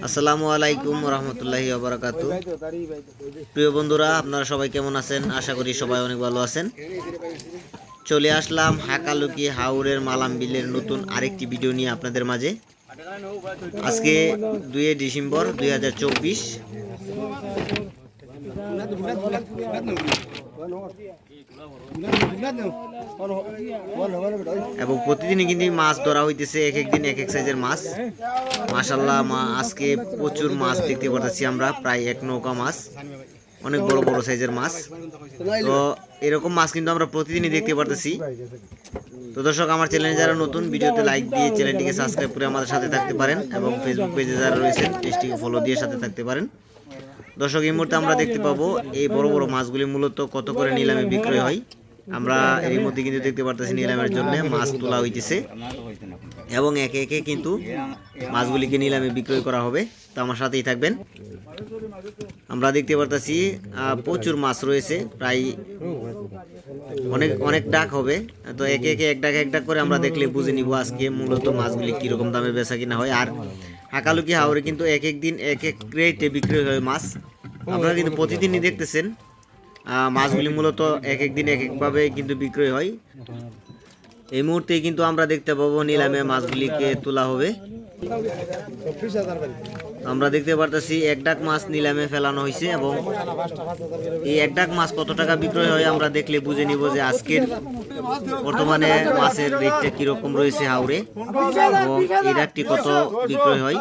আসসালামু আলাইকুম রহমতুল্লাহি ওয়া বারাকাতুহু। প্রিয় বন্ধুরা, আপনারা সবাই কেমন আছেন? আশা করি সবাই অনেক ভালো আছেন। চলে আসলাম হাকালুকি হাওরের মালাম বিলের নতুন আরেকটি ভিডিও নিয়ে আপনাদের মাঝে। আজকে 2 ডিসেম্বর 2024। এবং প্রতিদিনই কিন্তু মাছ ধরা হইতেছে, এক এক দিন এক এক সাইজের মাছ। মাশাআল্লাহ, আজকে প্রচুর মাছ দেখতে পাচ্ছি আমরা, প্রায় এক নৌকা মাছ, অনেক বড় বড় সাইজের মাছ। তো এরকম মাছ কিন্তু আমরা প্রতিদিনই দেখতে পারতেছি। তো দর্শক, আমার চ্যানেলে যারা নতুন, ভিডিওতে লাইক দিয়ে চ্যানেলটিকে সাবস্ক্রাইব করে আমাদের সাথে থাকতে পারেন, এবং ফেসবুক পেজে যারা রয়েছেন পেজটিকে ফলো দিয়ে সাথে থাকতে পারেন। দর্শক, এই মুহূর্তে আমরা দেখতে পাবো এই বড় বড় মাছগুলি মূলত কত করে নিলামে বিক্রয় হয়। আমরা এর মধ্যে কিন্তু দেখতে পারতেছি নিলামের জন্য মাছ তোলা হইতেছে, এবং একে একে কিন্তু মাছগুলিকে নিলামে বিক্রয় করা হবে। তো আমার সাথেই থাকবেন। আমরা দেখতে পারতেছি প্রচুর মাছ রয়েছে, প্রায় অনেক ডাক হবে। তো একে একে এক ডাক করে আমরা দেখলে বুঝে নিব আজকে মূলত মাছগুলি কিরকম দামে বেচা কিনা হয়। আর হাকালুকি হাওরে কিন্তু এক এক দিন এক এক রেটে বিক্রি হয় মাছ। আপনারা কিন্তু প্রতিদিনই দেখতেছেন মাছগুলি মূলত এক এক দিন এক একভাবে কিন্তু বিক্রয় হয়। এই মুহূর্তে কিন্তু আমরা দেখতে পাবো নিলামে মাছগুলিকে তোলা হবে। আমরা দেখতে পারতেছি এক ডাক মাছ নিলামে ফেলানো হয়েছে, এবং এই এক ডাক মাছ কত টাকা বিক্রয় হয় আমরা দেখলে বুঝে নিব যে আজকের বর্তমানে মাছের রেটটা কিরকম রয়েছে হাওরে, এবং এই ডাকটি কত বিক্রয় হয়।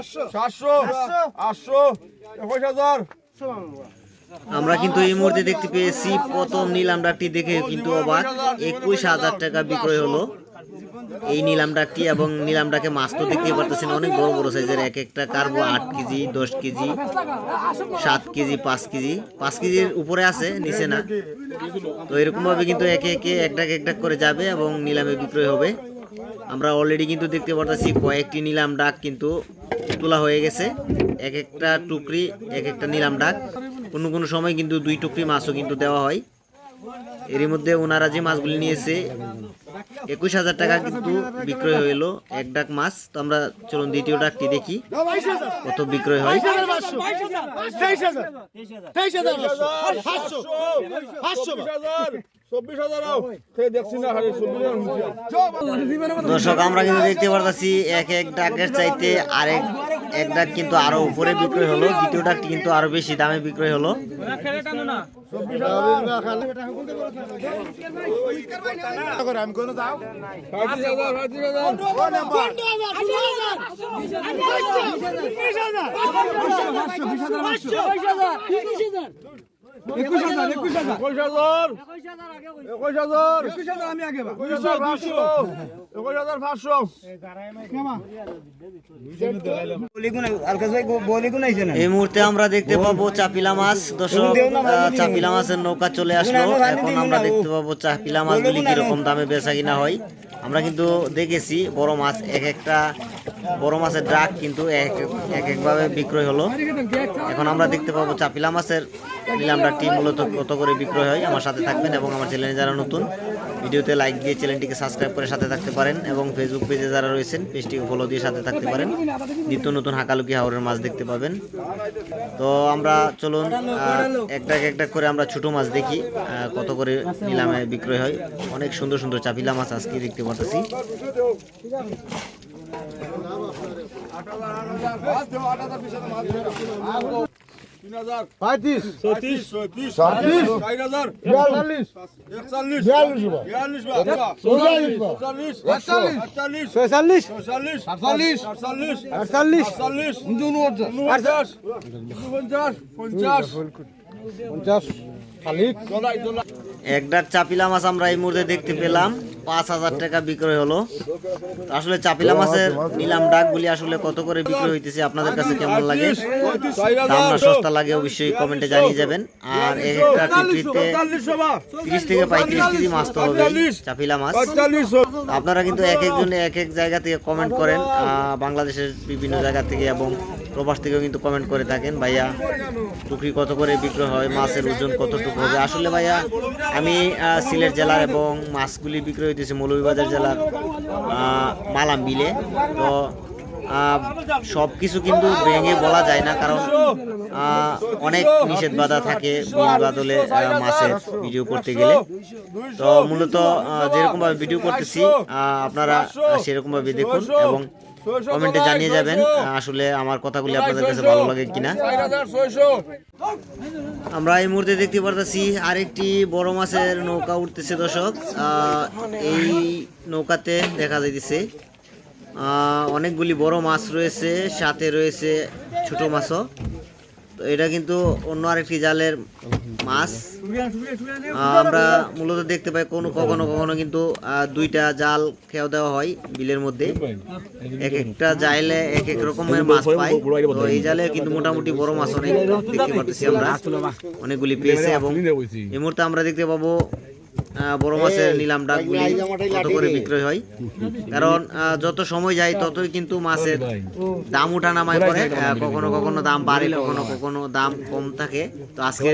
আমরা কিন্তু এই মুহূর্তে দেখতে পেয়েছি প্রথম নিলাম ডাকটি দেখে কিন্তু অবাক, 21,000 টাকা বিক্রয় হলো এই নিলাম ডাকটি। এবং নিলাম ডাকে মাছ তো দেখতে পারতেছেন অনেক বড় বড় সাইজের, এক একটা কার্বো 8 কেজি, 10 কেজি, 7 কেজি, 5 কেজি, 5 কেজির উপরে আছে, নিচে না। তো এরকম ভাবে কিন্তু একে একে এক ডাক করে যাবে এবং নিলামে বিক্রয় হবে। আমরা অলরেডি কিন্তু দেখতে পারতেছি কয়েকটি নিলাম ডাক কিন্তু তোলা হয়ে গেছে। এক একটা টুকরি এক একটা নিলাম ডাক, কোনো সময় কিন্তু 2 টুকরি মাছও কিন্তু দেওয়া হয়। এর মধ্যে ওনারা যে মাছগুলি নিয়েছে 21,000 টাকা কিন্তু বিক্রয় হইল এক ডাক মাছ। তো আমরা চলুন দ্বিতীয় ডাকটি দেখি কত বিক্রয় হয়। দর্শক, আমরা কিন্তু দেখতে পারতেছি এক এক ডাকের চাইতে আরেক এক ডাক কিন্তু আরো উপরে বিক্রয় হলো। দ্বিতীয় ডাকটি কিন্তু আরো বেশি দামে বিক্রয় হলো। এই মুহূর্তে আমরা দেখতে পাবো চাপিলা মাছ। দর্শক, চাপিলা মাছের নৌকা চলে আসলো। এখন আমরা দেখতে পাবো চাপিলা মাছগুলি কিরকম দামে বেচা কিনা হয়। আমরা কিন্তু দেখেছি বড় মাছ, এক একটা বড় মাছের ডাক কিন্তু এক একভাবে বিক্রয় হলো। এখন আমরা দেখতে পাবো চাপিলা মাছের নিলাম ডাকটি মূলত কত করে বিক্রয় হয়। আমার সাথে থাকবেন, এবং আমার চ্যানেলে যারা নতুন, ভিডিওতে লাইক দিয়ে চ্যানেলটিকে সাবস্ক্রাইব করে সাথে থাকতে পারেন, এবং ফেসবুক পেজে যারা রয়েছেন পেজটিকে ফলো দিয়ে সাথে থাকতে পারেন। নিত্য নতুন হাকালুকি হাওরের মাছ দেখতে পাবেন। তো আমরা চলুন এক ডাক করে আমরা ছোট মাছ দেখি কত করে নিলামে বিক্রয় হয়। অনেক সুন্দর সুন্দর চাপিলা মাছ আজকে দেখতে পাচ্ছি। এক ডাক চাপিলা মাছ আমরা এই মুহূর্তে দেখতে পেলাম 5,000 টাকা বিক্রয় হলো। আসলে চাপিলা মাছের নিলাম ডাকগুলি আসলে কত করে বিক্রয় হইতেছে আপনাদের কাছে কেমন লাগে, দাম না সস্তা লাগে অবশ্যই কমেন্টে জানিয়ে যাবেন। আর এক একটা টুকরিতে 30 থেকে 35 কেজি মাছ তো হবে চাপিলা মাছ। আপনারা কিন্তু এক একজনে এক এক জায়গা থেকে কমেন্ট করেন, বাংলাদেশের বিভিন্ন জায়গা থেকে এবং প্রবাস থেকেও কিন্তু কমেন্ট করে থাকেন, ভাইয়া টুকরি কত করে বিক্রয় হয়, মাছের ওজন কতটুকু হবে। আসলে ভাইয়া আমি সিলেট জেলার এবং মাছগুলি বিক্রয় হইতেছে মৌলভীবাজার জেলার মালাম বিলে। তো সব কিছু কিন্তু ভেঙে বলা যায় না, কারণ অনেক নিষেধ বাধা থাকে বিল বাদলে মাছের ভিডিও করতে গেলে। তো মূলত যেরকমভাবে ভিডিও করতেছি আপনারা সেরকমভাবে দেখুন এবং কমেন্টে জানিয়ে যাবেন আসলে আমার কথাগুলি আপনাদের কাছে ভালো লাগে কিনা। আমরা এই মুহূর্তে দেখতে পারতেছি আরেকটি বড় মাছের নৌকা উঠতেছে দর্শক। এই নৌকাতে দেখা যাইতেছে অনেকগুলি বড় মাছ রয়েছে, সাথে রয়েছে ছোট মাছও। তো এটা কিন্তু অন্য আরেকটি জালের মাছ। আমরা মূলত দেখতে পাই কখনো কখনো কিন্তু দুইটা জাল খেয়াও দেওয়া হয় বিলের মধ্যে, এক একটা জালে এক এক রকমের মাছ পাই। তো এই জালে কিন্তু মোটামুটি বড় মাছ অনেক দেখতে পাচ্ছি আমরা, অনেকগুলি পেয়েছে। এবং এই মুহূর্তে আমরা দেখতে পাবো বড় মাছের নিলাম ডাকগুলি কত করে বিক্রয় হয়, কারণ যত সময় যায় ততই কিন্তু মাছের দাম উঠা নামায় করে, কখনো কখনো দাম বাড়ে, কখনো কখনো দাম কম থাকে। তো আজকে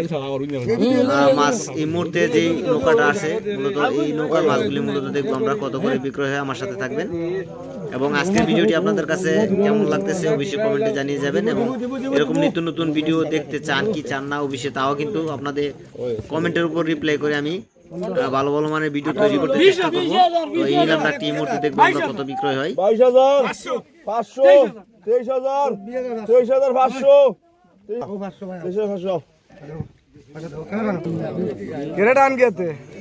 মাছ এই মুহূর্তে যে নৌকাটা আছে মূলত এই নৌকার মাছগুলি মূলত দেখবো আমরা কত করে বিক্রয় হয়। আমার সাথে থাকবেন এবং আজকের ভিডিওটি আপনাদের কাছে কেমন লাগতেছে অবশ্যই কমেন্টে জানিয়ে যাবেন। এবং এরকম নিত্য নতুন ভিডিও দেখতে চান কি চান না অবশ্যই তাও কিন্তু আপনাদের কমেন্টের উপর রিপ্লাই করে আমি ভালো ভালো মানের ভিডিও তৈরি করতে চেষ্টা করবো। তো এই নিলামটা টিম মুহূর্তে দেখবো আমরা কত বিক্রয় হয়। 22,500, 23,000, 23,500, 23,500।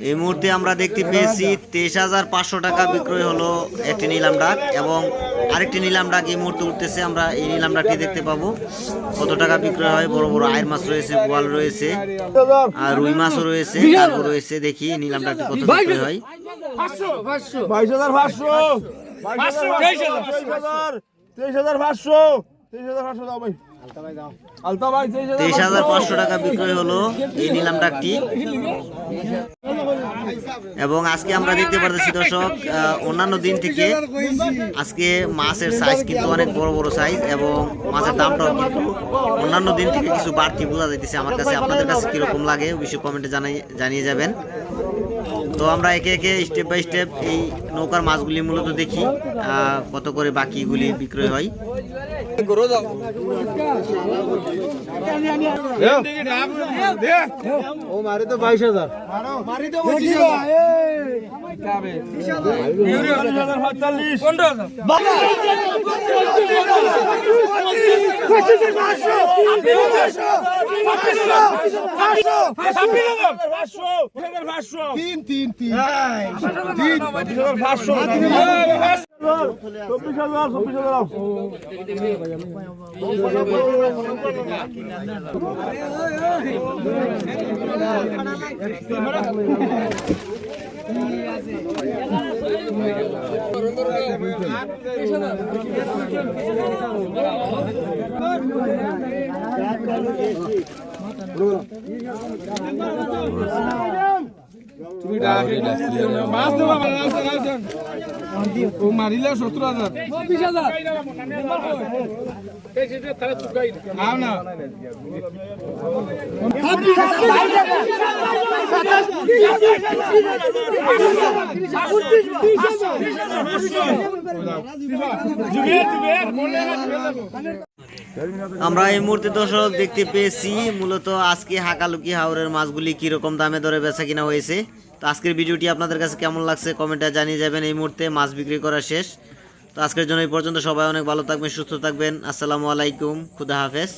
এই মুহূর্তে আমরা দেখতে পেয়েছি 23,500 টাকা বিক্রয় হলো একটি নিলাম ডাক, এবং আরেকটি নিলাম ডাক এই মুহূর্তে উঠতেছে। আমরা এই নিলাম ডাকটি দেখতে পাবো কত টাকা বিক্রয় হয়। বড় বড় আয়ের মাছ রয়েছে, বোয়াল রয়েছে, আর রুই মাছও রয়েছে, কার্গো রয়েছে। দেখি নিলাম ডাকটি কত বিক্রয় হয়। 22,500, 23,500, 23,500 দাও ভাই। 23,500 টাকা বিক্রয় হলো এই নিলাম ডাকটি। এবং আজকে আমরা দেখতে পারতেছি দর্শক অন্যান্য দিন থেকে আজকে মাছের সাইজ কিন্তু অনেক বড় বড় সাইজ, এবং মাছের দামটাও কিন্তু অন্যান্য দিন থেকে কিছু বাড়তি বোঝা যাইতেছে আমার কাছে। আপনাদের কাছে কিরকম লাগে অবশ্যই কমেন্টে জানিয়ে যাবেন। তো আমরা একে একে স্টেপ বাই স্টেপ এই নৌকার মাছগুলি মূলত দেখি কত করে বাকিগুলি বিক্রয় হয়। ও মারে তো 22,000, মারি তো মারিলে 17,000, 20,000 না আমরা এই মুহূর্তে দর্শক দেখতে পেয়েছি মূলত আজকে হাকালুকি হাওরের মাছগুলি কিরকম দামে দরে বেচা কিনা হয়েছে। তো আজকের ভিডিওটি আপনাদের কাছে কেমন লাগছে কমেন্টে জানিয়ে যাবেন। এই মুহূর্তে মাছ বিক্রি করা শেষ। তো আজকের জন্য এই পর্যন্ত, সবাই অনেক ভালো থাকবেন, সুস্থ থাকবেন। আসসালামু আলাইকুম, খুদা হাফেজ।